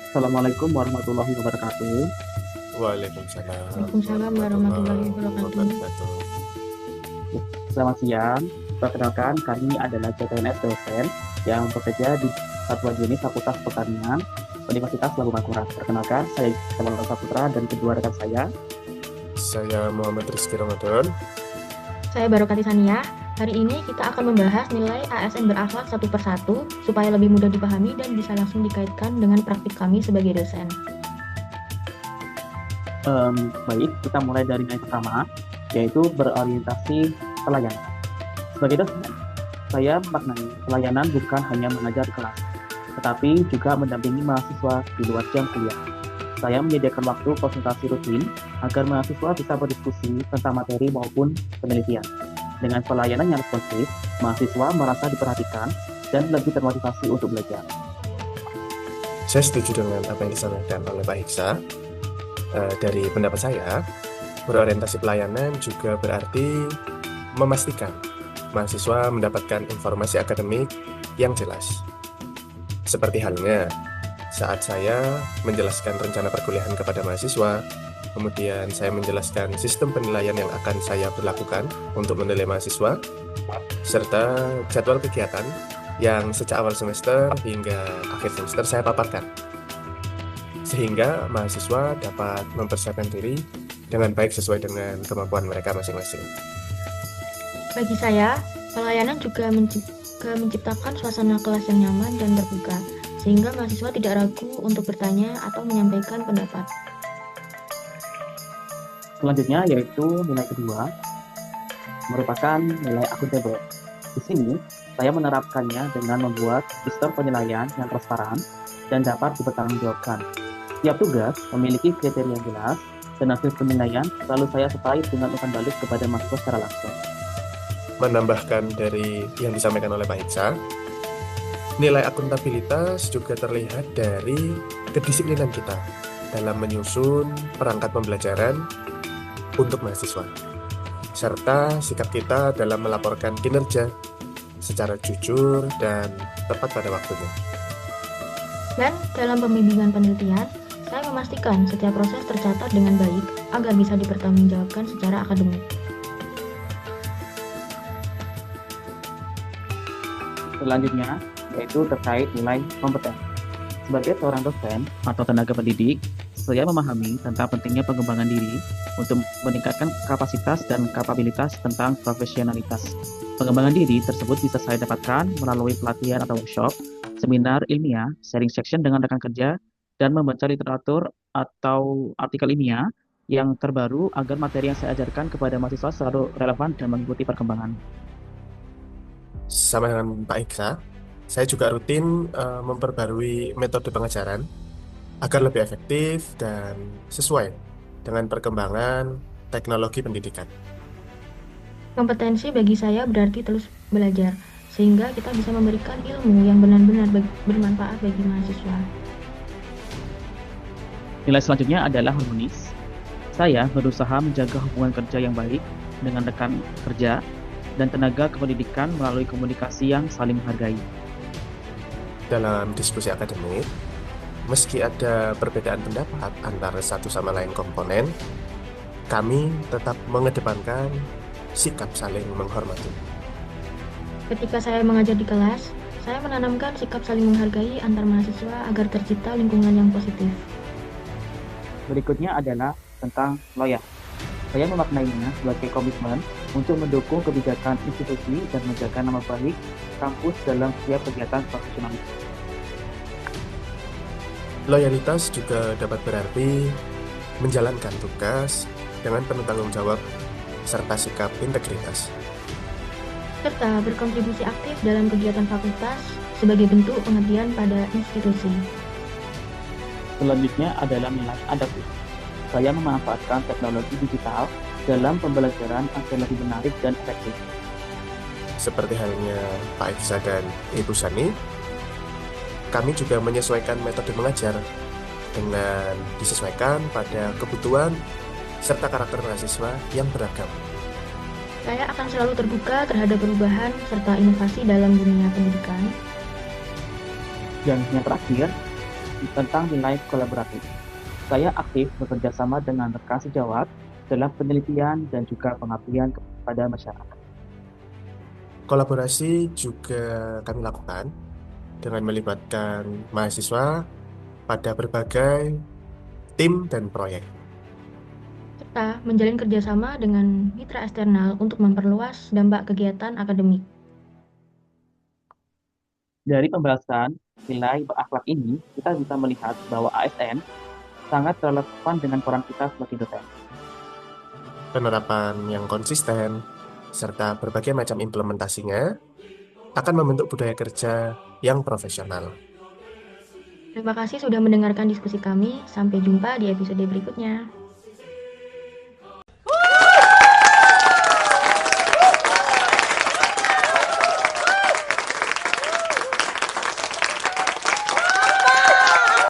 Assalamualaikum warahmatullahi wabarakatuh. Waalaikumsalam Waalaikumsalam warahmatullahi warahmatullahi wabarakatuh. wabarakatuh. Selamat siang. Perkenalkan, kami adalah CPNS dosen yang bekerja di Satuan Jenis Fakultas Pertanian Universitas Labu Mangkurat. Perkenalkan, saya Kemal Saputra dan kedua rekan saya. Saya Muhammad Rizky Ramadan. Saya Barokati Sania. Hari ini kita akan membahas nilai ASN berakhlak satu persatu supaya lebih mudah dipahami dan bisa langsung dikaitkan dengan praktik kami sebagai dosen. Baik, kita mulai dari nilai pertama, yaitu berorientasi pelayanan. Sebagai dosen, saya memaknai pelayanan bukan hanya mengajar di kelas, tetapi juga mendampingi mahasiswa di luar jam kuliah. Saya menyediakan waktu konsultasi rutin agar mahasiswa bisa berdiskusi tentang materi maupun penelitian. Dengan pelayanan yang responsif, mahasiswa merasa diperhatikan dan lebih termotivasi untuk belajar. Saya setuju dengan apa yang disampaikan oleh Pak Hiksa. Dari pendapat saya, berorientasi pelayanan juga berarti memastikan mahasiswa mendapatkan informasi akademik yang jelas. Seperti halnya saat saya menjelaskan rencana perkuliahan kepada mahasiswa, kemudian saya menjelaskan sistem penilaian yang akan saya berlakukan untuk menilai mahasiswa, serta jadwal kegiatan yang sejak awal semester hingga akhir semester saya paparkan, sehingga mahasiswa dapat mempersiapkan diri dengan baik sesuai dengan kemampuan mereka masing-masing. Bagi saya, pelayanan juga menciptakan suasana kelas yang nyaman dan terbuka, sehingga mahasiswa tidak ragu untuk bertanya atau menyampaikan pendapat. Selanjutnya yaitu nilai kedua, merupakan nilai akuntabel. Di sini, saya menerapkannya dengan membuat sistem penilaian yang transparan dan dapat dipertanggungjawabkan. Tiap tugas memiliki kriteria yang jelas, dan hasil penilaian selalu saya sertai dengan umpan balik kepada mahasiswa secara langsung. Menambahkan dari yang disampaikan oleh Pak Hiksa, nilai akuntabilitas juga terlihat dari kedisiplinan kita dalam menyusun perangkat pembelajaran untuk mahasiswa, serta sikap kita dalam melaporkan kinerja secara jujur dan tepat pada waktunya. Dan dalam pembimbingan penelitian, saya memastikan setiap proses tercatat dengan baik agar bisa dipertanggungjawabkan secara akademik. Selanjutnya, yaitu terkait nilai kompeten. Sebagai seorang dosen atau tenaga pendidik, saya memahami tentang pentingnya pengembangan diri untuk meningkatkan kapasitas dan kapabilitas tentang profesionalitas. Pengembangan diri tersebut bisa saya dapatkan melalui pelatihan atau workshop, seminar ilmiah, sharing section dengan rekan kerja, dan membaca literatur atau artikel ilmiah yang terbaru agar materi yang saya ajarkan kepada mahasiswa selalu relevan dan mengikuti perkembangan. Sama dengan Pak Hiksa, saya juga rutin memperbarui metode pengajaran agar lebih efektif dan sesuai dengan perkembangan teknologi pendidikan. Kompetensi bagi saya berarti terus belajar, sehingga kita bisa memberikan ilmu yang benar-benar bermanfaat bagi mahasiswa. Nilai selanjutnya adalah harmonis. Saya berusaha menjaga hubungan kerja yang baik dengan rekan kerja dan tenaga kependidikan melalui komunikasi yang saling menghargai. Dalam diskusi akademik, meski ada perbedaan pendapat antara satu sama lain komponen, kami tetap mengedepankan sikap saling menghormati. Ketika saya mengajar di kelas, saya menanamkan sikap saling menghargai antar mahasiswa agar tercipta lingkungan yang positif. Berikutnya adalah tentang loyal. Saya memaknainya sebagai komitmen untuk mendukung kebijakan institusi dan menjaga nama baik kampus dalam setiap kegiatan profesional. Loyalitas juga dapat berarti menjalankan tugas dengan penuh tanggung jawab serta sikap integritas. Serta berkontribusi aktif dalam kegiatan fakultas sebagai bentuk pengabdian pada institusi. Selanjutnya adalah nilai adaptif. Saya memanfaatkan teknologi digital dalam pembelajaran agar lebih menarik dan efektif. Seperti halnya Pak Iksa dan Ibu Sani, kami juga menyesuaikan metode mengajar dengan disesuaikan pada kebutuhan serta karakter mahasiswa yang beragam. Saya akan selalu terbuka terhadap perubahan serta inovasi dalam dunia pendidikan. Dan yang terakhir, tentang nilai kolaboratif. Saya aktif bekerja sama dengan rekan sejawat dalam penelitian dan juga pengabdian kepada masyarakat. Kolaborasi juga kami lakukan dengan melibatkan mahasiswa pada berbagai tim dan proyek. Serta menjalin kerjasama dengan mitra eksternal untuk memperluas dampak kegiatan akademik. Dari pembahasan nilai berakhlak ini, kita bisa melihat bahwa ASN sangat relevan dengan peran kita sebagai dosen. Penerapan yang konsisten serta berbagai macam implementasinya akan membentuk budaya kerja yang profesional. Terima kasih sudah mendengarkan diskusi kami. Sampai jumpa di episode berikutnya.